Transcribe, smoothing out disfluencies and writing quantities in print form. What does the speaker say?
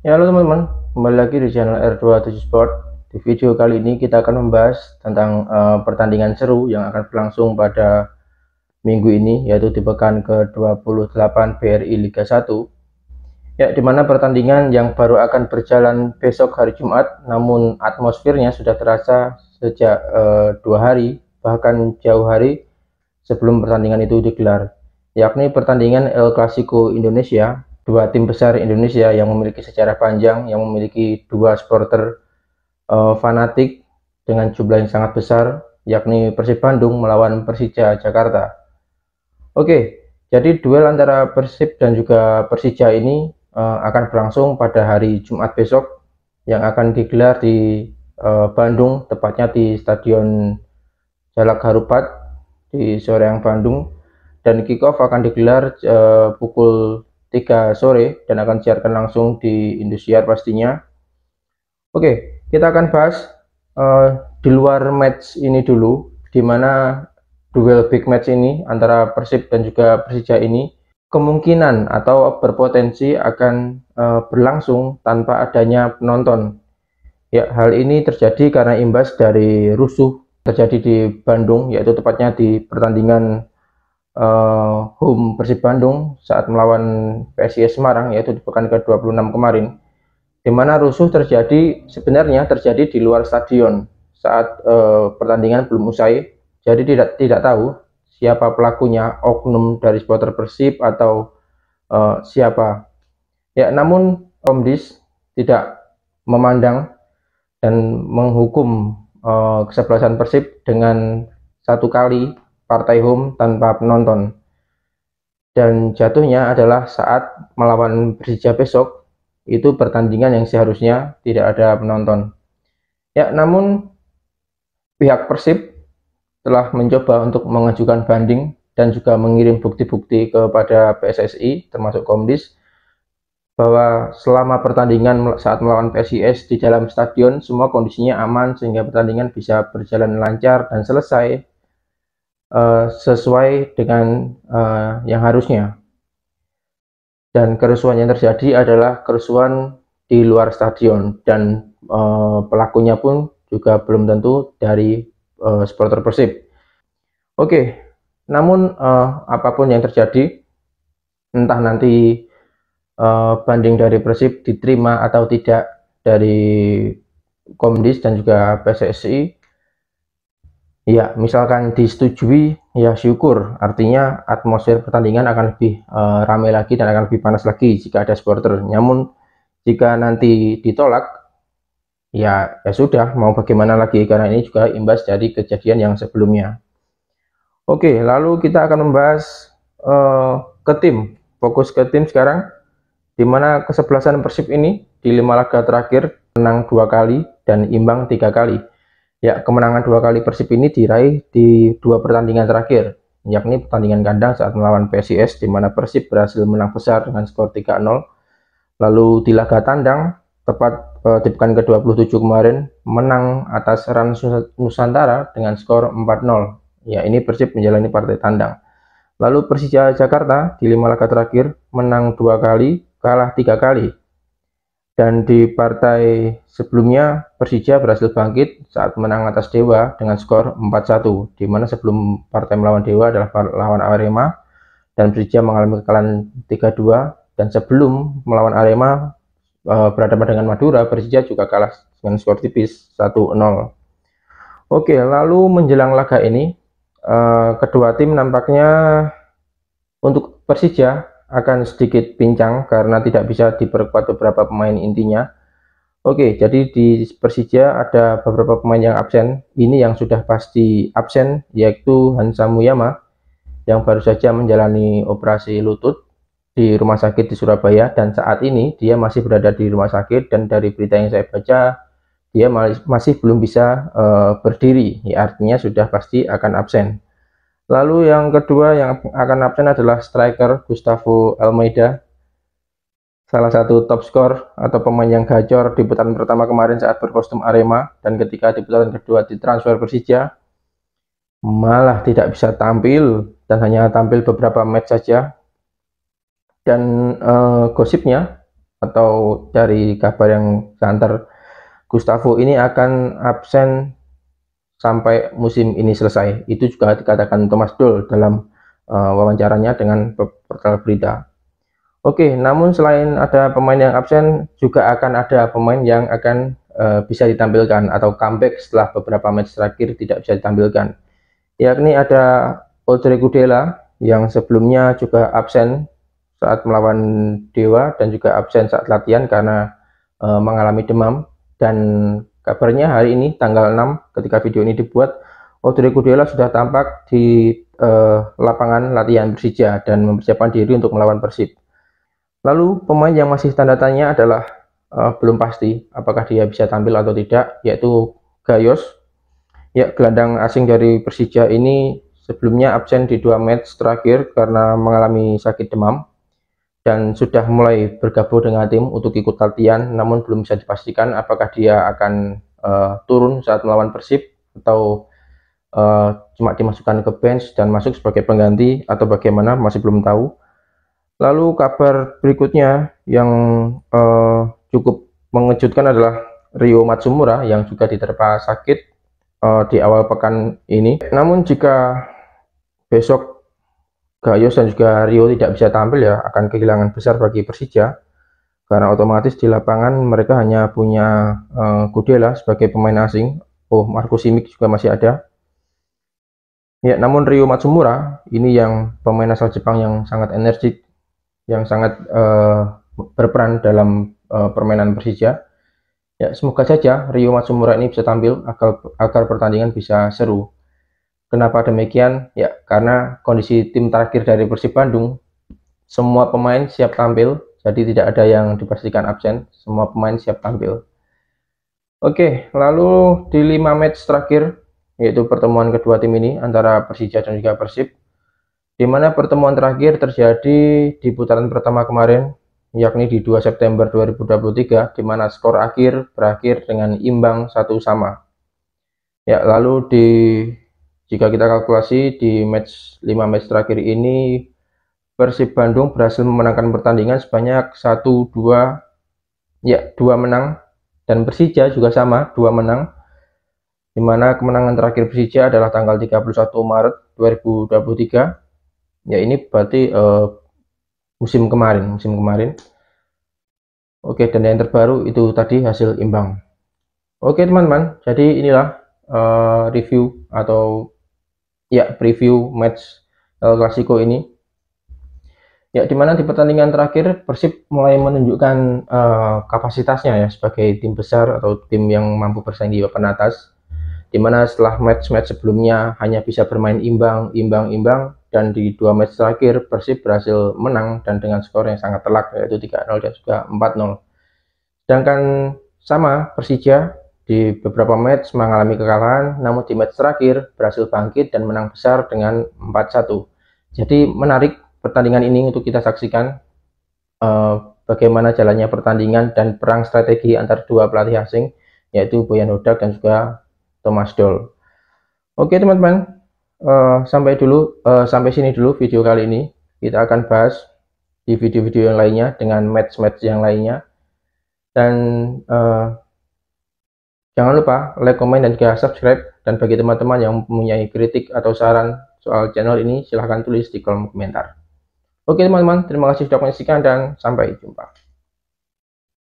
Ya, halo teman-teman, kembali lagi di channel R27 Sport. Di video kali ini kita akan membahas tentang pertandingan seru yang akan berlangsung pada minggu ini, yaitu di pekan ke-28 BRI Liga 1. Ya, di mana pertandingan yang baru akan berjalan besok hari Jumat, namun atmosfernya sudah terasa sejak 2 hari, bahkan jauh hari sebelum pertandingan itu digelar, yakni pertandingan El Clasico Indonesia. Dua tim besar Indonesia yang memiliki sejarah panjang, yang memiliki dua supporter fanatik dengan jumlah yang sangat besar, yakni Persib Bandung melawan Persija Jakarta. Oke, jadi duel antara Persib dan juga Persija ini akan berlangsung pada hari Jumat besok, yang akan digelar di Bandung, tepatnya di Stadion Jalak Harupat di Soreang, Bandung, dan kick off akan digelar pukul 3 sore dan akan disiarkan langsung di Indosiar pastinya. Oke, kita akan bahas di luar match ini dulu, di mana duel big match ini antara Persib dan juga Persija ini kemungkinan atau berpotensi akan berlangsung tanpa adanya penonton. Ya, hal ini terjadi karena imbas dari rusuh terjadi di Bandung, yaitu tepatnya di pertandingan home Persib Bandung saat melawan PSIS Semarang, yaitu di pekan ke-26 kemarin, di mana rusuh sebenarnya terjadi di luar stadion saat pertandingan belum usai. Jadi tidak tahu siapa pelakunya, oknum dari supporter Persib atau siapa. Ya, namun Komdis tidak memandang dan menghukum kesebelasan Persib dengan 1 kali partai home tanpa penonton. Dan jatuhnya adalah saat melawan Persija besok, itu pertandingan yang seharusnya tidak ada penonton. Ya, namun pihak Persib telah mencoba untuk mengajukan banding dan juga mengirim bukti-bukti kepada PSSI termasuk Komdis bahwa selama pertandingan saat melawan PSIS di dalam stadion semua kondisinya aman sehingga pertandingan bisa berjalan lancar dan selesai sesuai dengan yang harusnya. Dan kerusuhan yang terjadi adalah kerusuhan di luar stadion, dan pelakunya pun juga belum tentu dari supporter Persib. Oke, namun apapun yang terjadi, entah nanti banding dari Persib diterima atau tidak dari Komdis dan juga PSSI, ya misalkan disetujui ya syukur, artinya atmosfer pertandingan akan lebih ramai lagi dan akan lebih panas lagi jika ada supporter. Namun jika nanti ditolak, ya sudah, mau bagaimana lagi, karena ini juga imbas dari kejadian yang sebelumnya. Oke, lalu kita akan membahas ke tim, fokus ke tim sekarang, di mana kesebelasan Persib ini di 5 laga terakhir menang 2 kali dan imbang 3 kali. Ya, kemenangan 2 kali Persib ini diraih di 2 pertandingan terakhir, yakni pertandingan kandang saat melawan PSIS, di mana Persib berhasil menang besar dengan skor 3-0. Lalu di laga tandang, tepat di pekan ke-27 kemarin, menang atas Rans Nusantara dengan skor 4-0. Ya, ini Persib menjalani partai tandang. Lalu Persija Jakarta di 5 laga terakhir menang 2 kali, kalah 3 kali. Dan di partai sebelumnya Persija berhasil bangkit saat menang atas Dewa dengan skor 4-1, di mana sebelum partai melawan Dewa adalah lawan Arema dan Persija mengalami kekalahan 3-2, dan sebelum melawan Arema berhadapan dengan Madura, Persija juga kalah dengan skor tipis 1-0. Oke, lalu menjelang laga ini kedua tim nampaknya untuk Persija akan sedikit pincang karena tidak bisa diperkuat beberapa pemain intinya. Oke, jadi di Persija ada beberapa pemain yang absen. Ini yang sudah pasti absen, yaitu Hansa Muyama yang baru saja menjalani operasi lutut di rumah sakit di Surabaya, dan saat ini dia masih berada di rumah sakit, dan dari berita yang saya baca dia masih belum bisa berdiri, ya, artinya sudah pasti akan absen. Lalu yang kedua yang akan absen adalah striker Gustavo Almeida, salah satu top skor atau pemain yang gacor di putaran pertama kemarin saat berkostum Arema, dan ketika di putaran kedua ditransfer Persija malah tidak bisa tampil dan hanya tampil beberapa match saja. Dan gosipnya atau dari kabar yang saya antar, Gustavo ini akan absen sampai musim ini selesai. Itu juga dikatakan Thomas Doll dalam wawancaranya dengan portal berita. Oke, namun selain ada pemain yang absen, juga akan ada pemain yang akan bisa ditampilkan atau comeback setelah beberapa match terakhir tidak bisa ditampilkan. Yakni ada Audrey Gudela yang sebelumnya juga absen saat melawan Dewa dan juga absen saat latihan karena mengalami demam. Dan kabarnya hari ini tanggal 6 ketika video ini dibuat, Audrey Gudela sudah tampak di lapangan latihan Persija dan mempersiapkan diri untuk melawan Persib. Lalu pemain yang masih tanda tanya adalah belum pasti apakah dia bisa tampil atau tidak, yaitu Gayos. Ya, gelandang asing dari Persija ini sebelumnya absen di 2 match terakhir karena mengalami sakit demam dan sudah mulai bergabung dengan tim untuk ikut latihan, namun belum bisa dipastikan apakah dia akan turun saat melawan Persib atau cuma dimasukkan ke bench dan masuk sebagai pengganti atau bagaimana, masih belum tahu. Lalu kabar berikutnya yang cukup mengejutkan adalah Ryo Matsumura yang juga diterpa sakit di awal pekan ini. Namun jika besok Gayos dan juga Rio tidak bisa tampil, ya akan kehilangan besar bagi Persija, karena otomatis di lapangan mereka hanya punya Gudela sebagai pemain asing. Oh, Marco Simic juga masih ada. Ya, namun Ryo Matsumura ini yang pemain asal Jepang yang sangat energik, yang sangat berperan dalam permainan Persija. Ya, semoga saja Ryo Matsumura ini bisa tampil agar pertandingan bisa seru. Kenapa demikian? Ya, karena kondisi tim terakhir dari Persib Bandung, semua pemain siap tampil, jadi tidak ada yang dipastikan absen, semua pemain siap tampil. Oke, lalu di 5 match terakhir, yaitu pertemuan kedua tim ini antara Persija dan juga Persib, di mana pertemuan terakhir terjadi di putaran pertama kemarin, yakni di 2 September 2023, di mana skor akhir berakhir dengan imbang 1-1. Ya, lalu jika kita kalkulasi di 5 match terakhir ini, Persib Bandung berhasil memenangkan pertandingan sebanyak 1-2, ya 2 menang, dan Persija juga sama, 2 menang, di mana kemenangan terakhir Persija adalah tanggal 31 Maret 2023. Ya, ini berarti musim kemarin. Oke, dan yang terbaru itu tadi hasil imbang. Oke teman-teman, jadi inilah review atau ya preview match El Clasico ini. Ya, dimana di pertandingan terakhir Persib mulai menunjukkan kapasitasnya ya sebagai tim besar atau tim yang mampu bersaing di papan atas. Dimana setelah match-match sebelumnya hanya bisa bermain imbang, dan di 2 match terakhir Persib berhasil menang dan dengan skor yang sangat telak, yaitu 3-0 dan juga 4-0. Sedangkan sama Persija di beberapa match mengalami kekalahan, namun di match terakhir berhasil bangkit dan menang besar dengan 4-1. Jadi menarik pertandingan ini untuk kita saksikan bagaimana jalannya pertandingan dan perang strategi antar dua pelatih asing, yaitu Boyan Hodak dan juga Thomas Doll. Oke teman-teman, sampai sini dulu video kali ini. Kita akan bahas di video-video yang lainnya dengan match-match yang lainnya. Dan jangan lupa like, komen, dan juga subscribe. Dan bagi teman-teman yang mempunyai kritik atau saran soal channel ini, silahkan tulis di kolom komentar. Oke teman-teman, terima kasih sudah menyaksikan dan sampai jumpa.